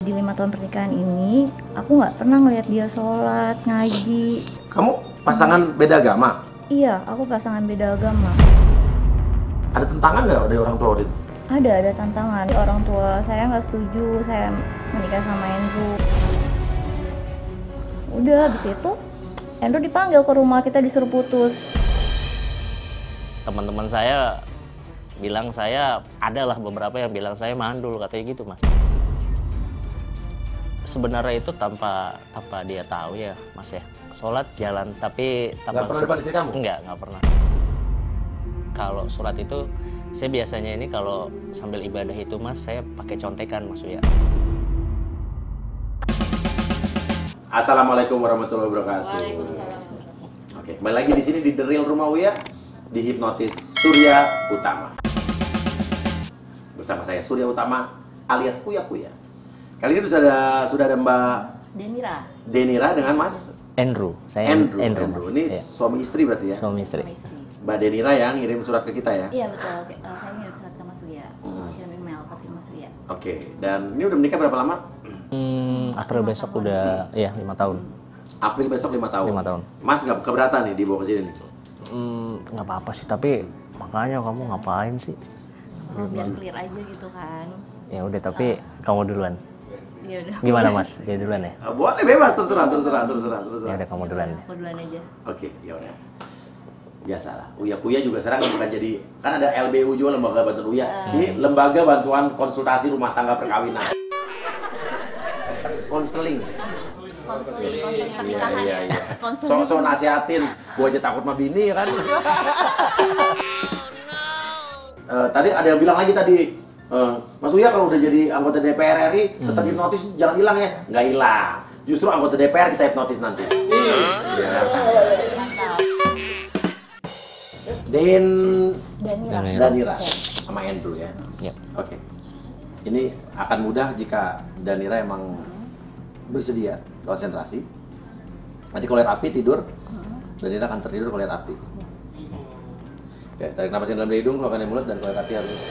Di 5 tahun pernikahan ini, aku nggak pernah ngeliat dia sholat, ngaji. Kamu pasangan beda agama? Iya, aku pasangan beda agama. Ada tentangan nggak dari orang tua waktu itu? Ada tantangan. Orang tua saya nggak setuju saya menikah sama Andrew. Udah, habis itu Andrew dipanggil ke rumah, kita disuruh putus. Teman-teman saya bilang adalah beberapa yang bilang saya mandul, katanya gitu, Mas. Sebenarnya itu tanpa dia tahu ya, Mas ya. Sholat jalan, tapi tanpa... Nggak pernah depan istri kamu? Nggak pernah. Kalau sholat itu, saya biasanya ini kalau sambil ibadah itu, Mas, saya pakai contekan, Mas Uya. Assalamualaikum warahmatullahi wabarakatuh. Waalaikumsalam. Oke, kembali lagi di sini di The Real Rumah Uya, di Hipnotis Surya Utama. Bersama saya Surya Utama alias Uya Kuya. Kali ini sudah ada Mbak Denira dengan Mas Andrew. Saya Andrew. Mas. Ini Ya. suami istri berarti ya? Suami istri. Mbak Denira yang ngirim surat ke kita ya? Iya betul. Saya ngirim surat ke Mas Uya. Kirim email ke Mas Uya. Oke, dan ini udah menikah berapa lama? April besok udah, ya 5 tahun. April besok 5 tahun. 5 tahun. Mas nggak keberatan nih dibawa ke sini nih? Nggak apa-apa sih, tapi makanya kamu ngapain sih? Oh, biar clear aja gitu kan. Ya udah, tapi kamu duluan. Ya udah. Gimana, Mas? Dia duluan ya? Boleh, bebas, terserah. Ya udah, kamu duluan ya. Aku duluan aja. Oke, ya udah. Biasalah. Uya Kuya juga sekarang bukan jadi, kan ada LBU juga, lembaga bantuan Uya. Ini lembaga bantuan konsultasi rumah tangga perkawinan. Konseling. Konseling pernikahan ya. Konseling. So nasihatin, gua aja takut sama bini kan. Tadi ada yang bilang lagi tadi, Mas Uya kalau udah jadi anggota DPR RI, tetap hipnotis jangan hilang ya. Nggak hilang. Justru anggota DPR kita hipnotis nanti. Danira sama Andrew ya. Yep. Oke. Ini akan mudah jika Danira emang bersedia konsentrasi. Nanti kalau lihat api tidur, Danira akan tertidur kalau lihat api. Oke, tarik napas dalam dari hidung, keluarkan dari mulut, dan keluarkan hati harus.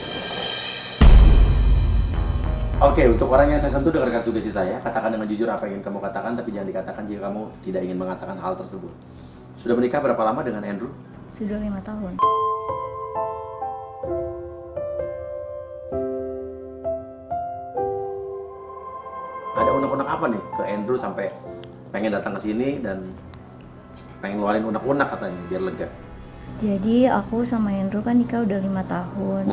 Oke, untuk orang yang saya sentuh, dengarkan sugesti saya. Katakan dengan jujur apa yang ingin kamu katakan, tapi jangan dikatakan jika kamu tidak ingin mengatakan hal tersebut. Sudah menikah berapa lama dengan Andrew? Sudah 5 tahun. Ada unek-unek apa nih ke Andrew sampai pengen datang ke sini dan pengen ngeluarin unek-unek katanya biar lega? Jadi aku sama Andrew kan nikah udah 5 tahun.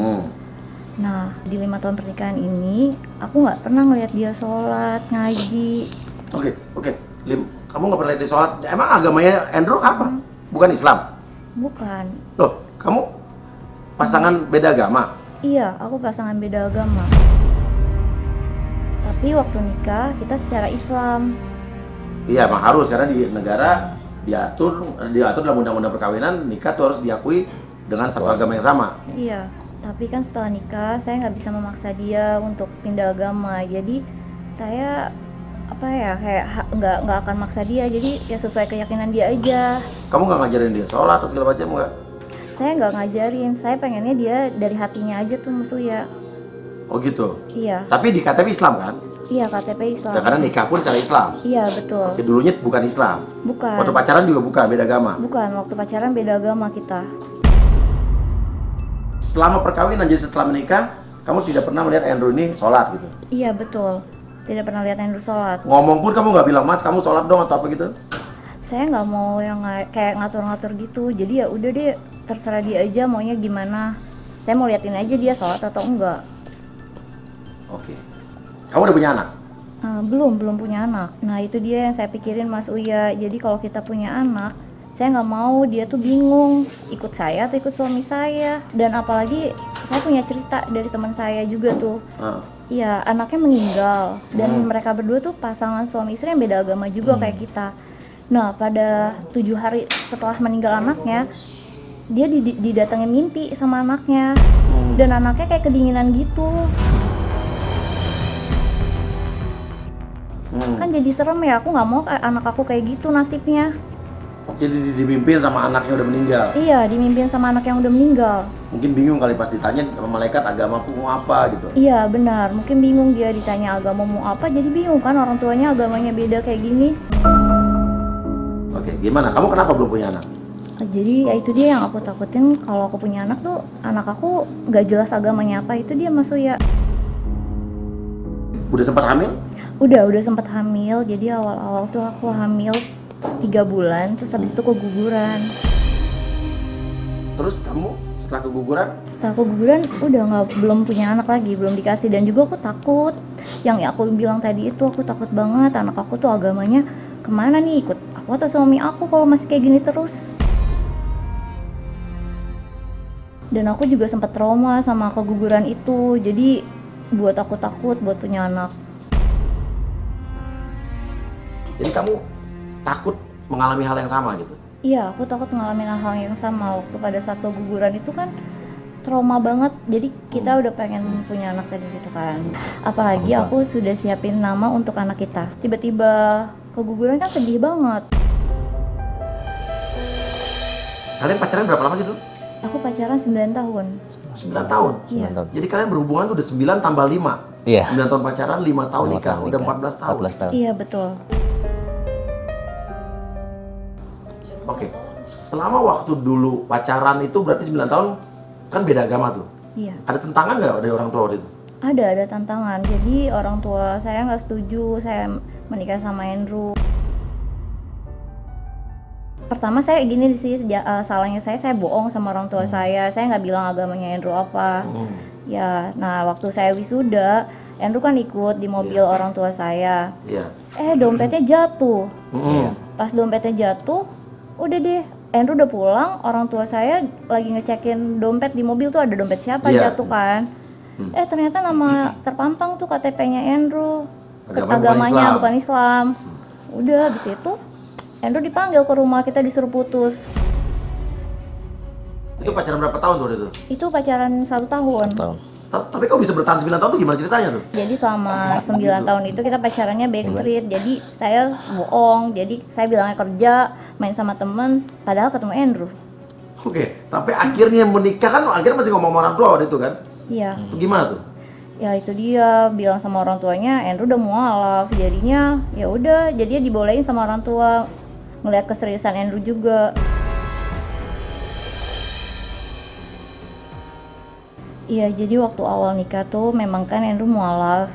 Nah, di 5 tahun pernikahan ini, aku nggak pernah ngeliat dia sholat, ngaji. Oke. Lim, kamu nggak pernah lihat di sholat. Emang agamanya Andrew apa? Bukan Islam? Bukan. Loh, kamu pasangan beda agama? Iya, aku pasangan beda agama. Tapi waktu nikah, kita secara Islam. Iya, emang harus karena di negara diatur dalam undang-undang perkawinan, nikah tuh harus diakui dengan satu agama yang sama. Iya, tapi kan setelah nikah, saya nggak bisa memaksa dia untuk pindah agama. Jadi saya kayak nggak akan maksa dia. Jadi ya sesuai keyakinan dia aja. Kamu nggak ngajarin dia sholat atau segala macam nggak? Saya nggak ngajarin. Saya pengennya dia dari hatinya aja tuh, Mas Uya. Oh gitu. Iya. Tapi di KTP Islam kan? Iya, KTP Islam. Ya, karena nikah pun secara Islam. Iya, betul. Oke, dulunya bukan Islam. Bukan. Waktu pacaran juga bukan, beda agama. Bukan, waktu pacaran beda agama kita. Selama perkawinan, jadi setelah menikah, kamu tidak pernah melihat Andrew ini sholat gitu? Iya, betul. Tidak pernah lihat Andrew sholat. Ngomong pun kamu nggak bilang, Mas kamu sholat dong atau apa gitu? Saya nggak mau yang kayak ngatur-ngatur gitu. Jadi ya udah deh, terserah dia aja maunya gimana. Saya mau liatin aja dia sholat atau enggak. Oke. Kamu udah punya anak? Belum punya anak. Nah itu dia yang saya pikirin, Mas Uya. Jadi kalau kita punya anak, saya nggak mau dia tuh bingung ikut saya atau ikut suami saya. Dan apalagi saya punya cerita dari teman saya juga tuh. Iya, anaknya meninggal dan mereka berdua tuh pasangan suami istri yang beda agama juga kayak kita. Nah pada 7 hari setelah meninggal anaknya, dia didatengin mimpi sama anaknya. Dan anaknya kayak kedinginan gitu. Kan jadi serem ya, aku nggak mau anak aku kayak gitu nasibnya. Oke, dimimpin sama anaknya udah meninggal. Iya, dimimpin sama anak yang udah meninggal. Mungkin bingung kali pas ditanya sama malaikat agamaku mau apa gitu. Iya benar, mungkin bingung dia ditanya agama mau apa, jadi bingung kan orang tuanya agamanya beda kayak gini. Oke, gimana? Kamu kenapa belum punya anak? Jadi ya itu dia yang aku takutin, kalau aku punya anak tuh anak aku nggak jelas agamanya apa, itu dia Mas Uya. Udah sempat hamil? Udah sempat hamil, jadi awal-awal tuh aku hamil 3 bulan, terus habis itu keguguran. Terus kamu setelah keguguran? Setelah keguguran belum punya anak lagi, belum dikasih, dan juga aku takut. Yang aku bilang tadi itu aku takut banget anak aku tuh agamanya kemana nih, ikut aku atau suami aku kalau masih kayak gini terus. Dan aku juga sempat trauma sama keguguran itu, jadi buat aku takut buat punya anak. Jadi kamu takut mengalami hal yang sama gitu? Iya, aku takut ngalamin hal yang sama. Waktu pada saat keguguran itu kan trauma banget, jadi kita udah pengen punya anak tadi gitu kan. Apalagi aku sudah siapin nama untuk anak kita, tiba-tiba keguguran kan sedih banget. Kalian pacaran berapa lama sih dulu? Aku pacaran 9 tahun. 9 tahun? Iya. Jadi kalian berhubungan tuh udah 9 tambah 5? Iya. 9 tahun pacaran, 5 tahun 5 nikah, tahun udah nikah. 14 tahun? 14 tahun. Iya betul. Oke, selama waktu dulu pacaran itu berarti 9 tahun kan beda agama tuh? Iya. Ada tentangan nggak dari orang tua waktu itu? Ada tantangan. Jadi orang tua saya nggak setuju saya menikah sama Andrew. Pertama saya gini sih, salahnya saya bohong sama orang tua saya nggak bilang agamanya Andrew apa. Ya, nah waktu saya wisuda, Andrew kan ikut di mobil orang tua saya. Iya. Dompetnya jatuh. Pas dompetnya jatuh, udah deh, Andrew udah pulang, orang tua saya lagi ngecekin dompet di mobil tuh ada dompet siapa jatuh kan. Ternyata nama terpampang tuh KTP-nya Andrew. Agamanya bukan Islam. Udah habis itu Andrew dipanggil ke rumah, kita disuruh putus. Itu pacaran berapa tahun tuh itu? Itu pacaran 1 tahun. Tapi kok bisa bertahan 9 tahun tuh gimana ceritanya tuh? Jadi selama 9 tahun itu kita pacarannya backstreet. Jadi saya bohong, jadi saya bilangnya kerja, main sama temen, padahal ketemu Andrew. Oke, tapi akhirnya menikah kan akhirnya masih ngomong sama orang tua waktu itu kan? Iya. Itu gimana tuh? Ya itu dia bilang sama orang tuanya, Andrew udah mualaf, jadinya ya udah, jadinya dibolehin sama orang tua. Ngeliat keseriusan Andrew juga. Iya, jadi waktu awal nikah tuh memang kan Andrew mualaf.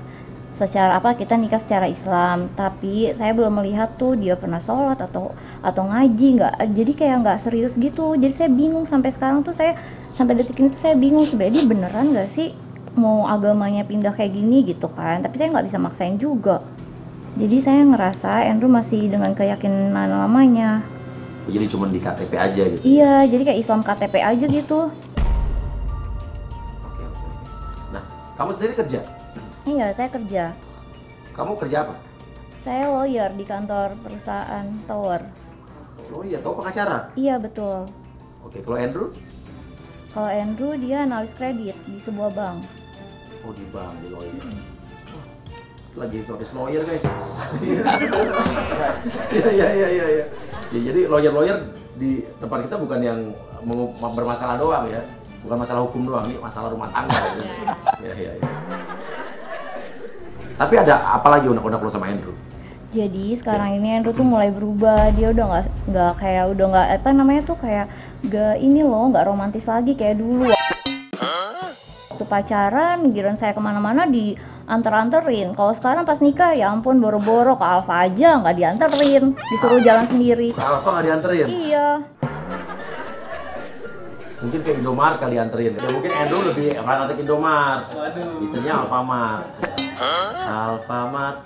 Secara kita nikah secara Islam, tapi saya belum melihat tuh dia pernah sholat atau ngaji, nggak, jadi kayak nggak serius gitu. Jadi saya bingung sampai sekarang tuh, saya sampai detik ini tuh saya bingung sebenarnya dia beneran nggak sih mau agamanya pindah kayak gini gitu kan. Tapi saya nggak bisa maksain juga. Jadi saya ngerasa Andrew masih dengan keyakinan lamanya. Jadi cuma di KTP aja gitu? Iya, jadi kayak Islam KTP aja gitu. Oke. Nah, kamu sendiri kerja? Iya, saya kerja. Kamu kerja apa? Saya lawyer di kantor perusahaan tower. Oh iya, kamu pengacara? Iya, betul. Oke, kalau Andrew? Kalau Andrew dia analis kredit di sebuah bank. Oh, di bank, di lawyer. Lagi notice lawyer guys. Iya. Ya, jadi lawyer di tempat kita bukan yang bermasalah doang ya, bukan masalah hukum doang, ini masalah rumah tangga. Iya. Tapi ada apa lagi unek-unek lo sama Andrew? Jadi sekarang ini Andrew tuh mulai berubah, dia udah nggak kayak nggak ini loh, nggak romantis lagi kayak dulu. Waktu pacaran, giliran saya kemana-mana dianter-anterin. Kalau sekarang pas nikah, ya ampun, boro-boro ke Alfa aja nggak dianterin, disuruh jalan sendiri. Ke Alfa nggak dianterin? Iya. Mungkin ke Indomaret kali dianterin. Ya mungkin Andrew lebih fanatik Indomaret. Istrinya Alfamart. Alfamart.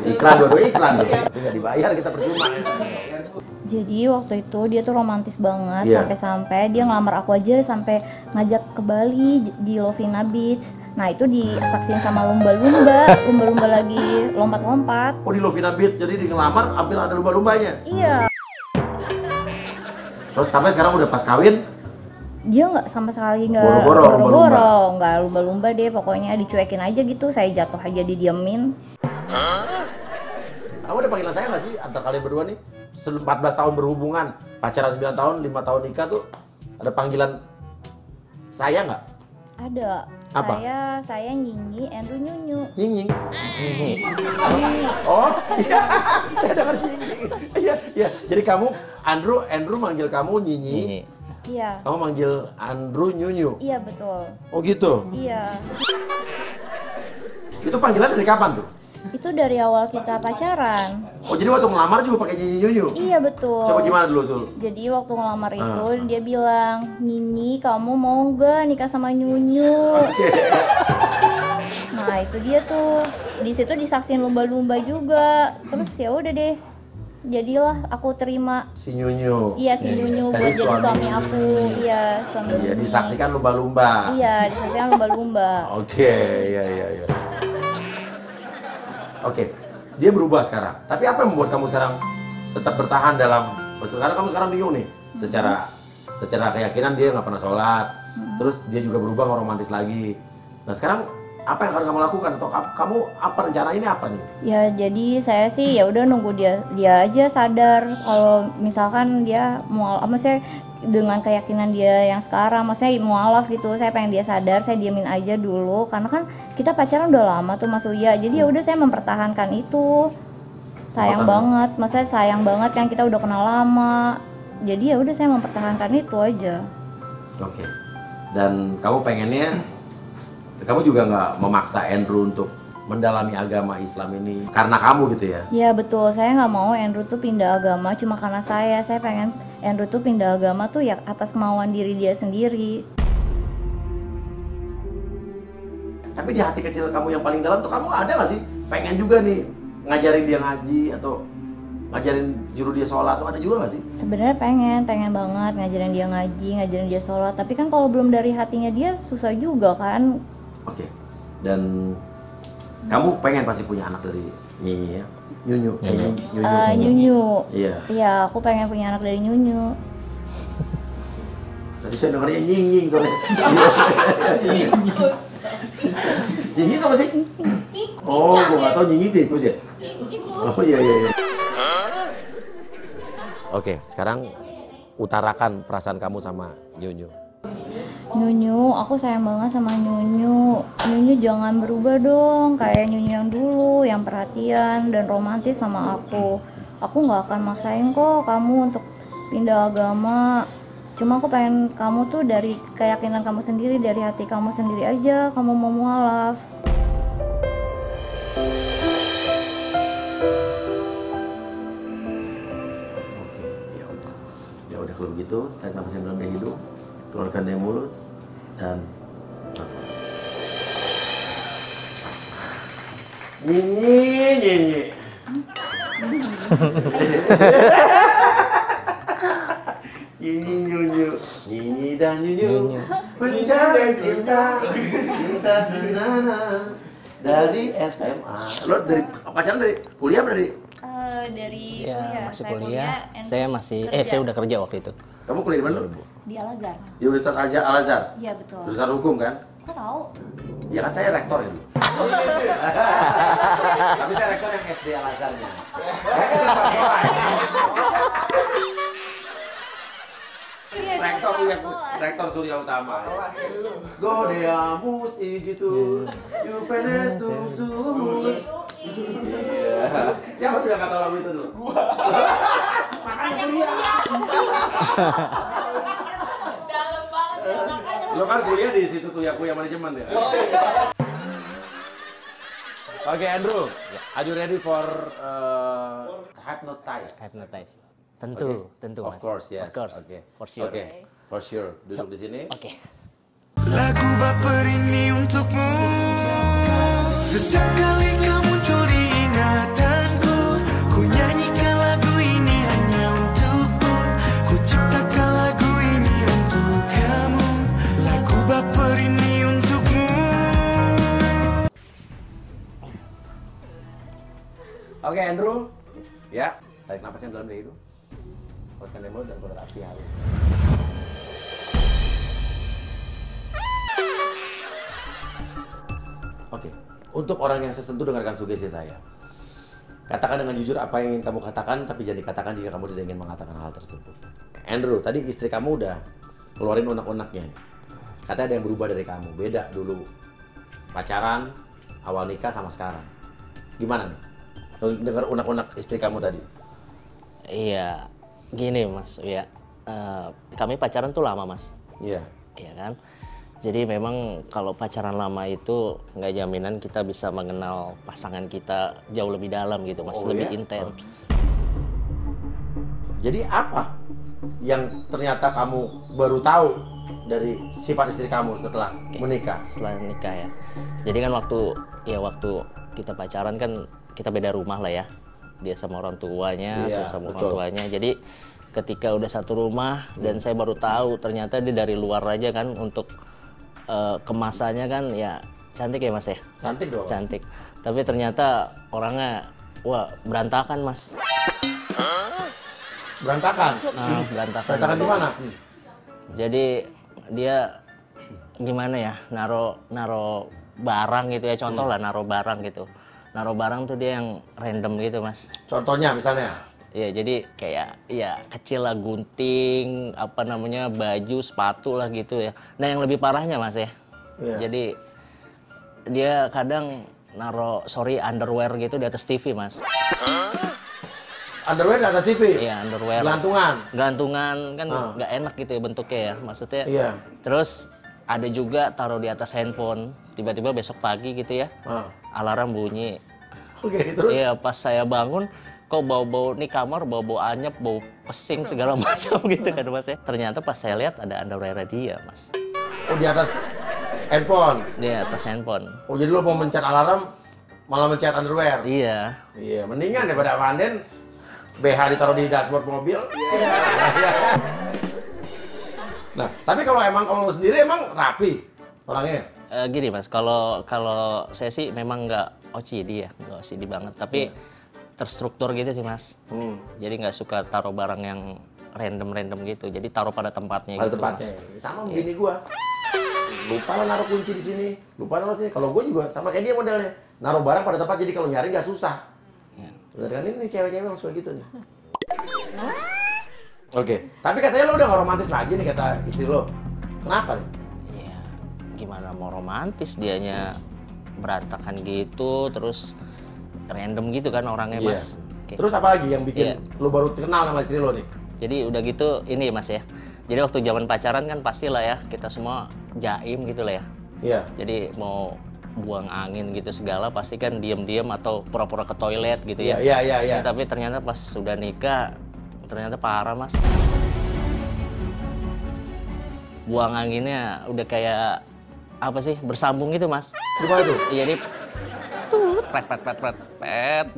Iklan, dua-duanya iklan deh. Itu nggak dibayar, kita percuma. Jadi waktu itu dia tuh romantis banget, Iya. sampai dia ngelamar aku aja, sampai ngajak ke Bali di Lovina Beach. Nah itu disaksin sama lumba-lumba lagi lompat-lompat. Oh, di Lovina Beach, jadi di ngelamar ambil ada lumba-lumbanya? Iya. Terus sampai sekarang udah pas kawin? Dia nggak sama sekali nggak Boro-boro, nggak lumba-lumba deh, pokoknya dicuekin aja gitu. Saya jatuh aja didiemin. Kamu ada panggilan saya nggak sih antar kalian berdua nih? 14 tahun berhubungan, pacaran 9 tahun, 5 tahun nikah tuh ada panggilan saya nggak? Ada. Apa? Saya Nyinyi, Andrew Nyunyu. Nying. Ini. Oh, iya. Saya dengar Nying. Iya, iya. Jadi kamu Andrew manggil kamu Nyinyi. Ini. Iya. Kamu manggil Andrew Nyunyu. Iya betul. Oh gitu. Iya. Itu panggilan dari kapan tuh? Itu dari awal kita pacaran. Oh, jadi waktu ngelamar juga pakai Nyinyi Nyunyu. Iya betul. Coba gimana dulu tuh? Jadi waktu ngelamar itu dia bilang, Nyinyi kamu mau nggak nikah sama Nyunyu? Nah itu dia tuh. Di situ disaksin lumba-lumba juga. Terus ya udah deh. Jadilah aku terima. Si Nyunyu. Iya si Nyunyu buat jadi suami aku. Iya suami. Iya, Nyinyi. disaksikan lumba-lumba. Iya disaksikan lumba-lumba. Oke, iya. Oke, dia berubah sekarang. Tapi apa yang membuat kamu sekarang tetap bertahan dalam? Sekarang kamu bingung nih. Secara keyakinan dia nggak pernah sholat. Terus dia juga berubah nggak romantis lagi. Nah sekarang apa yang akan kamu lakukan? Atau kamu apa rencana ini apa nih? Ya jadi saya sih ya udah nunggu dia aja sadar kalau misalkan dia mau, maksudnya dengan keyakinan dia yang sekarang, maksudnya mualaf gitu, saya pengen dia sadar, saya diamin aja dulu karena kan kita pacaran udah lama tuh Mas Uya, jadi ya udah saya mempertahankan itu. Sayang banget, maksudnya sayang banget kan kita udah kenal lama, jadi ya udah saya mempertahankan itu aja. Oke. Dan kamu pengennya, kamu juga nggak memaksa Andrew untuk mendalami agama Islam ini karena kamu gitu ya? Iya betul, saya nggak mau Andrew tuh pindah agama cuma karena saya pengen Andrew tuh pindah agama tuh ya atas kemauan diri dia sendiri. Tapi di hati kecil kamu yang paling dalam tuh kamu ada nggak sih pengen juga nih ngajarin dia ngaji atau ngajarin juru dia sholat tuh ada juga nggak sih? Sebenarnya pengen banget ngajarin dia ngaji, ngajarin dia sholat, tapi kan kalau belum dari hatinya dia susah juga kan. Oke. Dan kamu pengen pasti punya anak dari Nyinyi ya? Nyunyu. Nyunyu. Iya. Iya, aku pengen punya anak dari Nyunyu. Tadi saya dengarnya nying soalnya. Nyinyi apa sih? Oh, gua nggak tahu Nyinyi tikus ya? Oh iya. Oke, sekarang utarakan perasaan kamu sama Nyunyu. Nyunyu, aku sayang banget sama Nyunyu. Nyunyu jangan berubah dong, kayak Nyunyu yang dulu, yang perhatian dan romantis sama aku. Aku nggak akan maksain kok kamu untuk pindah agama. Cuma aku pengen kamu tuh dari keyakinan kamu sendiri, dari hati kamu sendiri aja, kamu mau mualaf. Oke, ya udah kalau begitu, tarik nafas yang dalam dari hidung, keluarkan dari mulut, dan Nyinyi. Nyinyi dan Nyunyu menjalin cinta sederhana dari SMA. Lo dari pacaran dari kuliah apa dari? Dari Ya, masih kuliah. Saya udah kerja waktu itu. Kamu kuliah di mana? di Al-Azhar. Di Universitas Al-Azhar. Iya betul. Jurusan hukum kan? Kok tahu? Ya kan saya rektor ya dulu. Tapi saya rektor yang SD Al-Azharnya. Rektor Surya Utama. Godeamus ijitu, Juvenestum sumus. Iya. Siapa tuh yang kata lagu itu dulu? Gua. Makanya kuliah. Dalam banget. Lo kan kuliah di situ tuh Yakuya Manajemen ya? Oke, Andrew, are you ready for hypnotize? Hypnotize. Tentu, Okay. tentu. Of Mas. course, yes. Of course. Oke. For sure. Oke. For sure. Duduk di sini. Oke. Lagu baper ini untukmu. Setiap kali kau muncul di ingatanku, ku nyanyikan lagu ini hanya untukmu. Ku ciptakan lagu ini untuk kamu. Lagu baper ini untukmu. Oke, Andrew. Ya, tarik napasnya dalam dari hidung. Keluarkan dari mulut dan keluar api halus. Oke, untuk orang yang sesentuh dengarkan sugesti saya. Katakan dengan jujur apa yang ingin kamu katakan, tapi jangan dikatakan jika kamu tidak ingin mengatakan hal tersebut. Andrew, tadi istri kamu udah keluarin unek-uneknya nih. Katanya ada yang berubah dari kamu, beda dulu pacaran, awal nikah sama sekarang. Gimana nih? Dengar unek-unek istri kamu tadi? Iya, gini Mas, ya. Kami pacaran tuh lama Mas. Iya. Iya kan? Jadi memang kalau pacaran lama itu nggak jaminan kita bisa mengenal pasangan kita jauh lebih dalam gitu Mas, Oh, lebih iya? intens. Jadi apa yang ternyata kamu baru tahu dari sifat istri kamu setelah menikah? Setelah nikah ya. Jadi kan waktu kita pacaran kan kita beda rumah lah ya. Dia sama orang tuanya, Iya, saya sama orang betul. tuanya. Jadi ketika udah satu rumah dan saya baru tahu ternyata dia dari luar aja kan untuk kemasannya kan ya cantik ya Mas ya. Cantik dong. Cantik. Tapi ternyata orangnya wah berantakan Mas. Berantakan. Nah, berantakan. Berantakan di mana? Jadi dia gimana ya, naro barang gitu ya, contoh lah naro barang gitu. Naro barang tuh dia yang random gitu Mas. Contohnya misalnya? Ya jadi kayak ya kecil lah, gunting, apa namanya, baju, sepatu lah gitu ya. Nah yang lebih parahnya Mas ya, Iya. jadi dia kadang naro underwear gitu di atas TV Mas. Underwear di atas TV? Iya underwear. Gelantungan? Gantungan kan nggak enak gitu ya bentuknya ya, maksudnya. Iya. Terus ada juga taruh di atas handphone, tiba-tiba besok pagi gitu ya, alarm bunyi. Oke, terus? Iya pas saya bangun, kok bau-bau nih kamar, bau-bau anyep, bau pesing segala macam gitu kan Mas ya. Ternyata pas saya lihat ada underwear dia Mas. Oh, di atas handphone? Di atas handphone. Oh, jadi lo mau mencet alarm, malah mencet underwear? Iya. Iya, mendingan daripada Vanden BH ditaruh di dashboard mobil. Nah, tapi kalau lo sendiri emang rapi orangnya? Gini Mas, kalau saya sih memang nggak OCD ya, nggak OCD banget. Tapi terstruktur gitu sih Mas. Jadi nggak suka taruh barang yang random gitu. Jadi taruh pada tempatnya Pada gitu tempatnya. Mas. Sama begini gua. Lupa lah naruh kunci di sini, lupa naruh sini. Kalau gua juga sama kayak dia modelnya. Naruh barang pada tempat jadi kalau nyari nggak susah. Ya. Bener kan, ini cewek-cewek yang suka gitu nih. Oke, tapi katanya lo udah gak romantis lagi nih kata istri lo. Kenapa nih? Iya, gimana mau romantis, dianya berantakan gitu, terus random gitu kan orangnya Iya. Mas. Kayak- Terus apa lagi yang bikin lo baru kenal sama istri lo nih? Jadi udah gitu ini Mas ya. Jadi waktu zaman pacaran kan pastilah ya kita semua jaim gitu lah ya. Iya. Jadi mau buang angin gitu segala pasti kan diem-diem atau pura-pura ke toilet gitu ya. Iya. Nah, tapi ternyata pas sudah nikah ternyata parah Mas. Buang anginnya udah kayak apa sih, bersambung gitu Mas. Gimana tuh? Iya, jadi pet.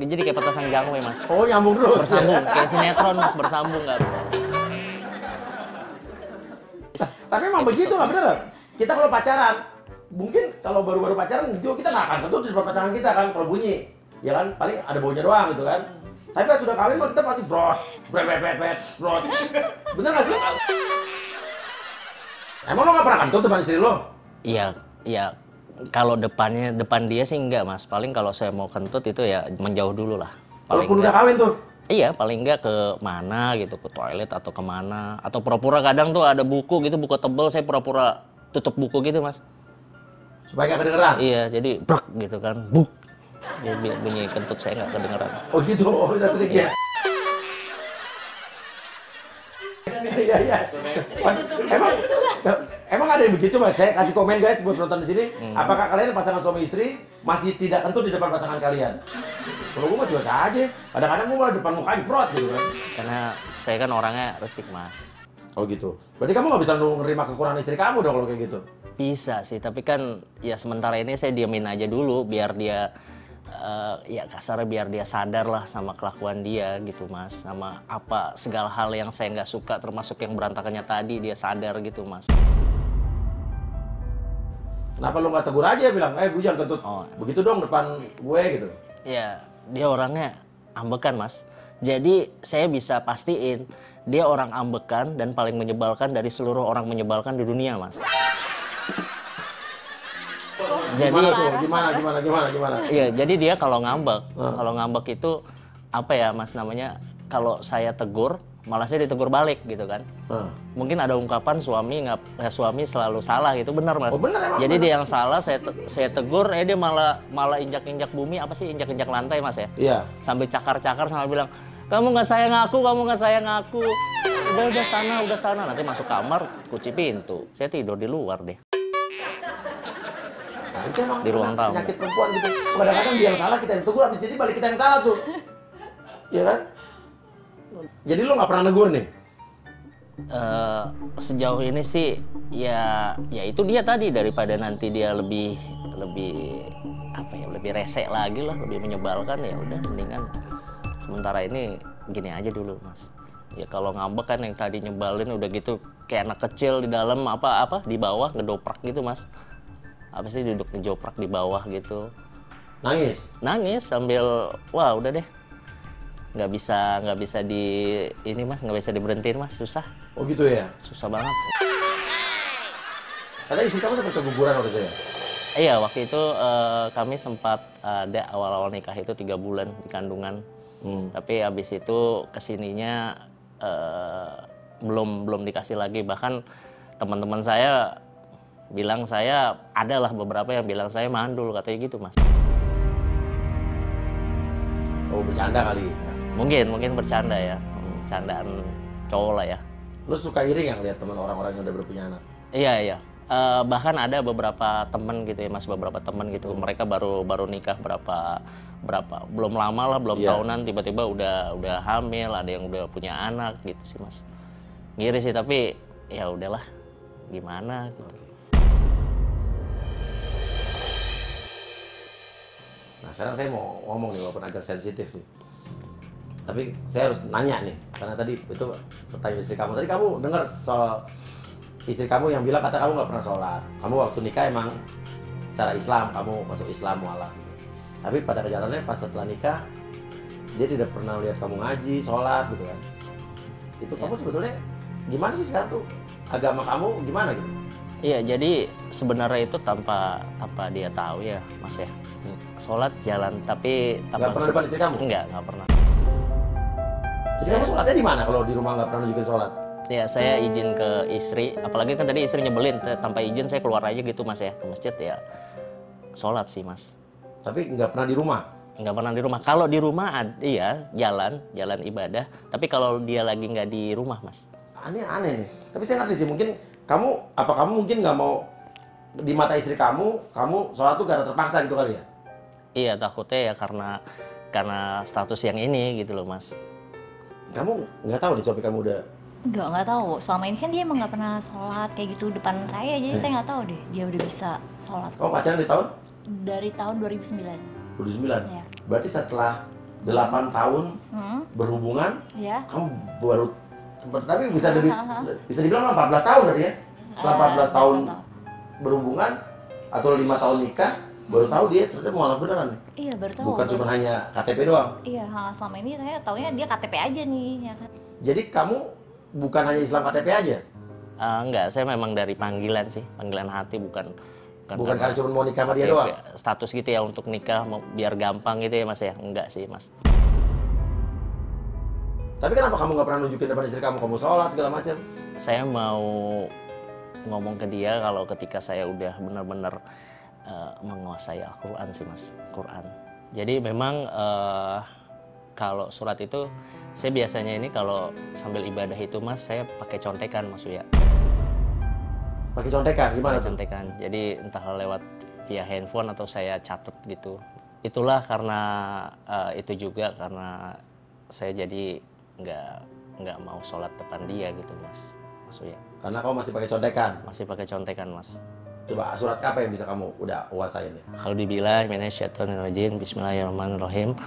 Jadi kayak petasan jangwe Mas. Oh, nyambung terus. Bersambung kayak sinetron Mas, bersambung nggak? Tapi emang begitu lah, bener. Kita kalau pacaran, mungkin kalau baru-baru pacaran juga kita nggak akan kentut di depan pasangan kita kan kalau bunyi. Ya kan, paling ada baunya doang gitu kan. Tapi pas sudah kawin mah kita pasti brot. Bener nggak sih? Emang lo nggak pernah kentut depan istri lo? Iya. Kalau depan dia sih enggak Mas. Paling kalau saya mau kentut itu ya menjauh dulu lah. Paling Walaupun udah enggak. kawin tuh? Iya, paling enggak ke mana gitu, ke toilet atau kemana. Atau pura-pura kadang tuh ada buku gitu, buku tebel, saya pura-pura tutup buku gitu Mas. Supaya nggak kedengeran? Iya, jadi brek gitu kan, buk. Jadi bunyi kentut saya nggak kedengeran. Oh gitu, oh itu triknya. Iya. Emang ada yang begitu Mas? Saya kasih komen guys buat nonton di sini. Apakah kalian pasangan suami istri masih tidak kentut di depan pasangan kalian? Kalau gue mah cuek aja. Kadang-kadang gue malah depan mukanya brot gitu kan. Karena saya kan orangnya resik Mas. Oh gitu. Berarti kamu nggak bisa menerima kekurangan istri kamu dong kalau kayak gitu? Bisa sih, tapi kan ya sementara ini saya diamin aja dulu biar dia ya kasarnya biar dia sadar lah sama kelakuan dia gitu Mas, sama apa segala hal yang saya nggak suka termasuk yang berantakannya tadi dia sadar gitu Mas. Kenapa lu nggak tegur aja bilang, gue jangan kentut begitu dong depan gue gitu? Ya dia orangnya ambekan Mas, jadi saya bisa pastiin dia orang ambekan dan paling menyebalkan dari seluruh orang menyebalkan di dunia Mas. Jadi Gimana? Iya, jadi dia kalau ngambek itu apa ya mas namanya, kalau saya tegur malah saya ditegur balik gitu kan. Mungkin ada ungkapan suami selalu salah gitu, benar mas. Oh, benar, emang jadi benar. dia yang salah, saya tegur, dia malah injak-injak bumi, apa sih, injak-injak lantai mas ya. Iya. Sampai cakar-cakar, sampai bilang kamu nggak sayang aku, kamu nggak sayang aku. Udah sana, nanti masuk kamar, kunci pintu, saya tidur di luar deh. Nah, itu emang Di ruang tamu. penyakit perempuan gitu. Kadang-kadang dia yang salah, kita yang tegur, habis jadi balik kita yang salah tuh. Iya kan? Jadi lo nggak pernah negur nih? Sejauh ini sih ya itu dia tadi, daripada nanti dia lebih apa ya, lebih rese lagi lah, lebih menyebalkan, ya udah mendingan sementara ini gini aja dulu mas. Ya kalau ngambek kan yang tadi nyebalin udah gitu kayak anak kecil di dalam apa di bawah ngedoprak gitu mas. Apa sih, duduk ngejoprak di bawah gitu. Nangis sambil wah udah deh. Nggak bisa ini mas, nggak bisa diberhentiin mas, susah. Oh gitu ya? Susah banget. Katanya istri kamu sempat keguguran waktu itu ya? Iya, waktu itu kami sempat ada awal-awal nikah itu 3 bulan di kandungan. Tapi habis itu kesininya belum dikasih lagi. Bahkan teman-teman saya bilang adalah beberapa yang bilang saya mandul, katanya gitu mas. Oh bercanda kali? Mungkin bercanda ya, bercandaan cowok lah ya. Lu suka iri nggak ngeliat teman orang-orang yang udah berpunya anak? Iya. Bahkan ada beberapa teman gitu ya mas, beberapa teman gitu, mereka baru nikah berapa belum lama lah, belum tahunan, tiba-tiba udah hamil, ada yang udah punya anak gitu sih mas. Ngiri sih, tapi ya udahlah, gimana gitu. Nah sekarang saya mau ngomong nih, walaupun agak sensitif nih. Tapi saya harus nanya nih, karena tadi itu pertanyaan istri kamu. Tadi kamu dengar soal istri kamu yang bilang kata kamu nggak pernah sholat. Kamu waktu nikah emang secara Islam, kamu masuk Islam mualaf. Tapi pada kenyataannya pas setelah nikah, dia tidak pernah lihat kamu ngaji, sholat gitu kan. Itu kamu sebetulnya gimana sih sekarang tuh? Agama kamu gimana gitu? Iya, jadi sebenarnya itu tanpa dia tahu ya mas ya. Sholat jalan, tapi Nggak pernah depan istri kamu? Nggak pernah. Jadi kamu sholatnya di mana kalau di rumah nggak pernah nunjukin sholat? Ya saya izin ke istri, apalagi kan tadi istri nyebelin, tanpa izin saya keluar aja gitu mas ya, ke masjid ya. Sholat sih mas. Tapi nggak pernah di rumah? Nggak pernah di rumah. Kalau di rumah iya jalan ibadah, tapi kalau dia lagi nggak di rumah mas. Aneh nih. Tapi saya ngerti sih, mungkin kamu mungkin nggak mau di mata istri kamu sholat tuh karena terpaksa gitu kali ya? Iya, takutnya ya karena status yang ini gitu loh mas. Kamu nggak tahu nih suami kamu udah? Nggak tahu. Selama ini kan dia emang nggak pernah sholat kayak gitu depan saya, jadi saya nggak tahu deh dia udah bisa sholat. Kamu pacaran Dari tahun 2009. 2009? Iya. Berarti setelah 8 tahun berhubungan, Ya. kamu baru, tapi bisa dibilang 14 tahun berarti ya? Setelah 14 tahun berhubungan, atau 5 tahun nikah, baru tahu dia ternyata mualaf beneran nih? Iya, baru tahu. Bukan cuma hanya KTP doang? Iya, selama ini saya taunya dia KTP aja nih. Ya kan? Jadi kamu bukan hanya Islam KTP aja? Enggak, saya memang dari panggilan sih, panggilan hati, bukan karena cuma mau nikah sama dia KTP, doang? status gitu ya untuk nikah, biar gampang gitu ya mas ya? Enggak sih mas. Tapi kenapa kamu nggak pernah nunjukin depan istri kamu sholat segala macam? Saya mau ngomong ke dia kalau ketika saya udah benar-benar menguasai Al-Quran sih mas, Quran. Jadi memang kalau surat itu, saya biasanya ini kalau sambil ibadah itu mas, saya pakai contekan mas Uya. Pakai contekan? Gimana Pakai tuh? contekan, jadi entah lewat via handphone atau saya catat gitu. Itulah karena itu juga karena saya jadi nggak mau sholat depan dia gitu mas Uya. Karena kamu masih pakai contekan? Masih pakai contekan mas. Coba surat apa yang bisa kamu udah kuasain ya? Alhamdulillah, minasyaitonirrajim, bismillahirrahmanirrahim.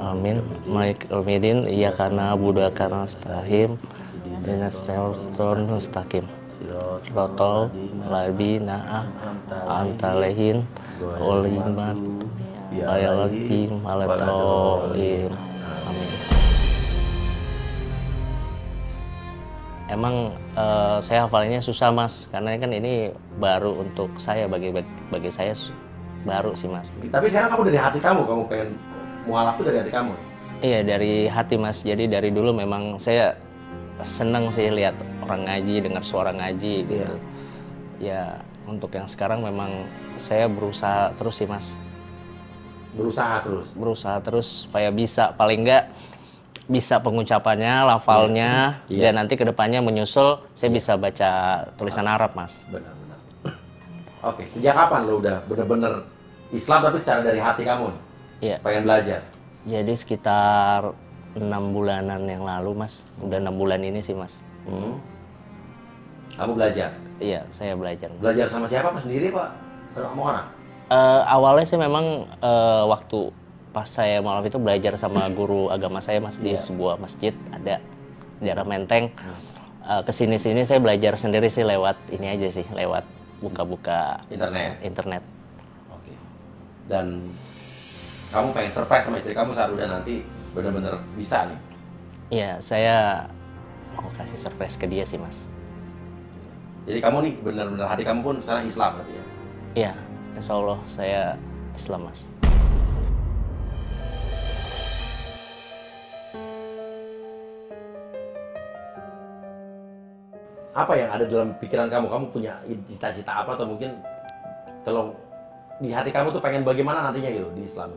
Amin. Malik Al-Midin, iya karena budak karena stahim, dengan stelton mustaqim. Rotol, labi, naah, antalehin, olimat, ayalati, malatoim. Amin. Emang saya hafalinnya susah mas, karena kan ini baru untuk saya, bagi saya baru sih mas. Tapi sekarang kamu dari hati kamu pengen mualaf itu dari hati kamu? Iya, dari hati Mas. Jadi dari dulu memang saya seneng sih lihat orang ngaji, dengar suara ngaji gitu. Ya, untuk yang sekarang memang saya berusaha terus sih Mas. Berusaha terus? Berusaha terus supaya bisa, paling enggak bisa pengucapannya, lafalnya, dan nanti kedepannya menyusul saya bisa baca tulisan Arab Mas. Benar-benar. Oke, sejak kapan lo udah bener-bener Islam tapi secara dari hati kamu? Iya. Pengen belajar? Jadi sekitar 6 bulanan yang lalu Mas, udah 6 bulan ini sih Mas. Kamu belajar? Iya, saya belajar. Belajar sama siapa? Apa sendiri Pak? Sama orang? Awalnya sih memang waktu pas saya malam itu belajar sama guru agama saya Mas di sebuah masjid ada di daerah Menteng. Kesini-sini saya belajar sendiri sih lewat ini aja sih, lewat buka-buka internet. Oke. Dan kamu pengen surprise sama istri kamu saat udah nanti bener-bener bisa nih? Iya, saya mau kasih surprise ke dia sih Mas. Jadi kamu nih bener-bener hati kamu pun sekarang Islam berarti ya? Iya, insya Allah saya Islam Mas. Apa yang ada dalam pikiran kamu? Kamu punya cita-cita apa atau mungkin kalau di hati kamu tuh pengen bagaimana nantinya gitu di Islam?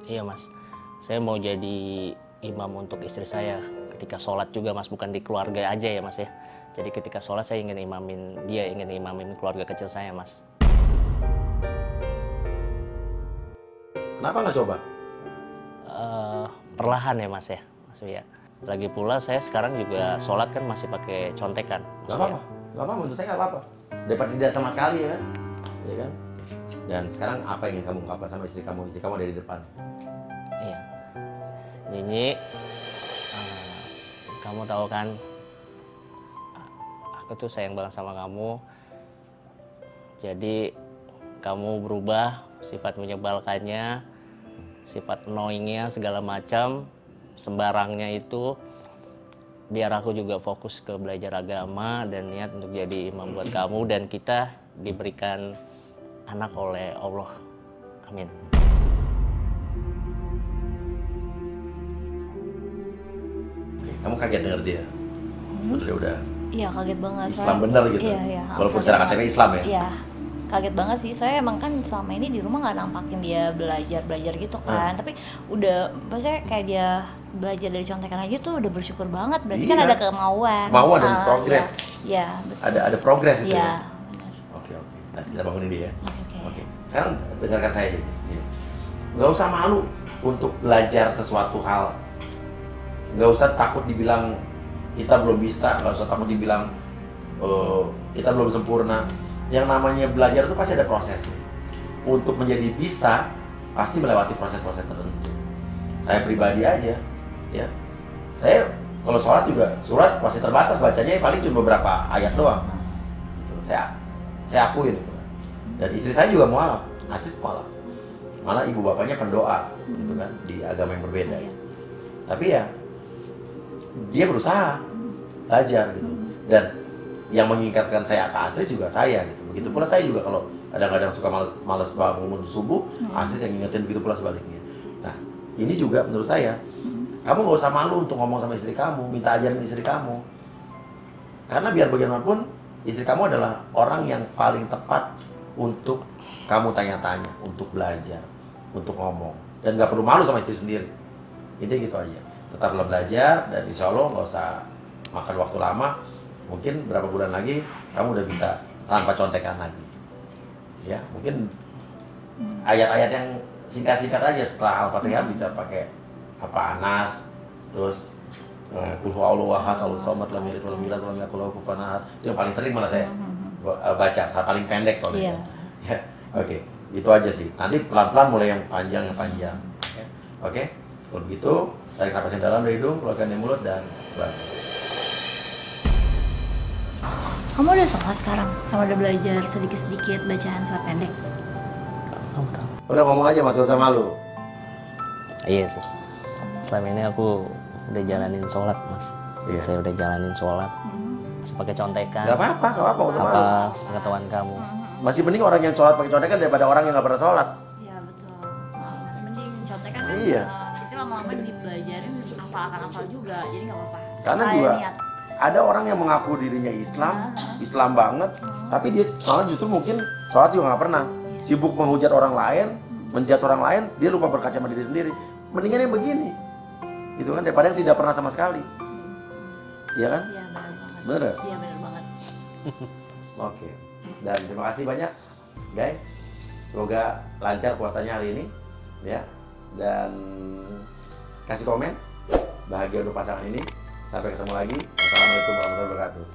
Iya Mas, saya mau jadi imam untuk istri saya ketika sholat juga Mas, bukan di keluarga aja ya Mas ya. Jadi ketika sholat saya ingin imamin dia, ingin imamin keluarga kecil saya Mas. Kenapa nggak coba? Perlahan ya Mas ya, Mas ya. Lagi pula saya sekarang juga sholat kan masih pakai contekan. Gak apa-apa, gak apa-apa, menurut saya gak apa-apa. Daripada tidak sama sekali ya kan? Ya kan? Dan sekarang apa yang ingin kamu ungkapkan sama istri kamu? Istri kamu ada di depan. Iya. Nyi, kamu tahu kan, aku tuh sayang banget sama kamu. Jadi kamu berubah, sifat menyebalkannya, sifat annoyingnya segala macam, sembarangnya itu, biar aku juga fokus ke belajar agama dan niat untuk jadi imam buat kamu dan kita diberikan anak oleh Allah. Amin. Oke, kamu kaget denger dia? Udah Iya, kaget banget. Islam bener gitu? Iya. Walaupun secara KTP Islam ya? Iya, kaget banget sih. Saya emang kan selama ini di rumah nggak nampakin dia belajar gitu kan. Tapi udah, maksudnya kayak dia belajar dari contekan aja tuh udah bersyukur banget. Berarti kan ada kemauan. Kemauan dan progres. Iya, betul. Ada progres itu Iya, ya? benar. Oke. Nah, kita bangunin dia ya. Oke. Oke. Sekarang dengarkan saya jadi. Nggak usah malu untuk belajar sesuatu hal. Nggak usah takut dibilang kita belum bisa, nggak usah takut dibilang kita belum sempurna. Yang namanya belajar itu pasti ada proses. Untuk menjadi bisa, pasti melewati proses-proses tertentu. Saya pribadi aja, ya. Saya kalau sholat juga, surat masih terbatas bacanya paling cuma beberapa ayat doang. Gitu. Saya akuin itu. Dan istri saya juga mualaf, asli mualaf. Malah ibu bapaknya pendoa, gitu kan, di agama yang berbeda. Tapi ya, dia berusaha belajar gitu. Dan yang mengingatkan saya ke Astrid juga saya gitu. Begitu pula saya juga kalau kadang-kadang suka malas bangun subuh, Astrid yang ngingetin, begitu pula sebaliknya. Nah, ini juga menurut saya, kamu gak usah malu untuk ngomong sama istri kamu, minta ajarin istri kamu. Karena biar bagaimanapun, istri kamu adalah orang yang paling tepat untuk kamu tanya-tanya, untuk belajar, untuk ngomong. Dan gak perlu malu sama istri sendiri. Intinya gitu aja. Tetaplah belajar, dan insya Allah gak usah makan waktu lama. Mungkin berapa bulan lagi kamu udah bisa tanpa contekan lagi. Ya, mungkin ayat-ayat yang singkat-singkat aja setelah Al-Fatihah bisa pakai apa Anas, terus Qul huwallahu ahad, Allahus samad, lam yalid walam yulad walam yakul lahu kufuwan ahad. Itu yang paling sering malah saya baca, saat paling pendek soalnya. Ya, oke. Itu aja sih. Nanti pelan-pelan mulai yang panjang. Oke. Kalau begitu, tarik napas yang dalam dari hidung, keluarkan dari mulut dan keluar. Kamu udah sholat sekarang? Sama udah belajar sedikit-sedikit bacaan surat pendek? Udah ngomong aja, Mas, gak usah malu. Iya sih. Selama ini aku udah jalanin sholat, Mas. Iya. Saya udah jalanin sholat. Masih pakai contekan. Gak apa-apa, gak usah malu. Apa sepengetahuan kamu? Masih mending orang yang sholat pakai contekan daripada orang yang gak pernah sholat. Iya, betul. Mending contekan Iya. Tapi lama-lama dipelajarin akan hafal juga, jadi nggak apa-apa. Karena Saya juga niat. ada orang yang mengaku dirinya Islam banget, tapi dia malah justru mungkin sholat juga nggak pernah, sibuk menghujat orang lain, menjudge orang lain, dia lupa berkaca sama diri sendiri. Mendingan yang begini, gitu kan, daripada yang tidak pernah sama sekali. Iya kan? Iya benar banget. Bener? Iya benar banget. Oke. Dan terima kasih banyak, guys. Semoga lancar puasanya hari ini, ya. Dan kasih komen bahagia untuk pasangan ini. Sampai ketemu lagi. Assalamualaikum warahmatullahi wabarakatuh.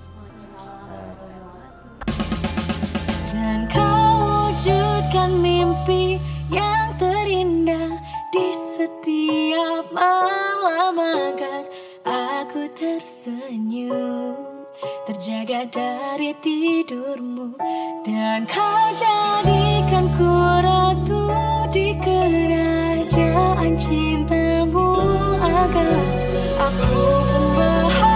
Dan kau wujudkan mimpi yang terindah di setiap malam agar aku tersenyum, terjaga dari tidurmu. Dan kau jadikan ku ratu di kerajaan cintamu agar aku pun bahagia.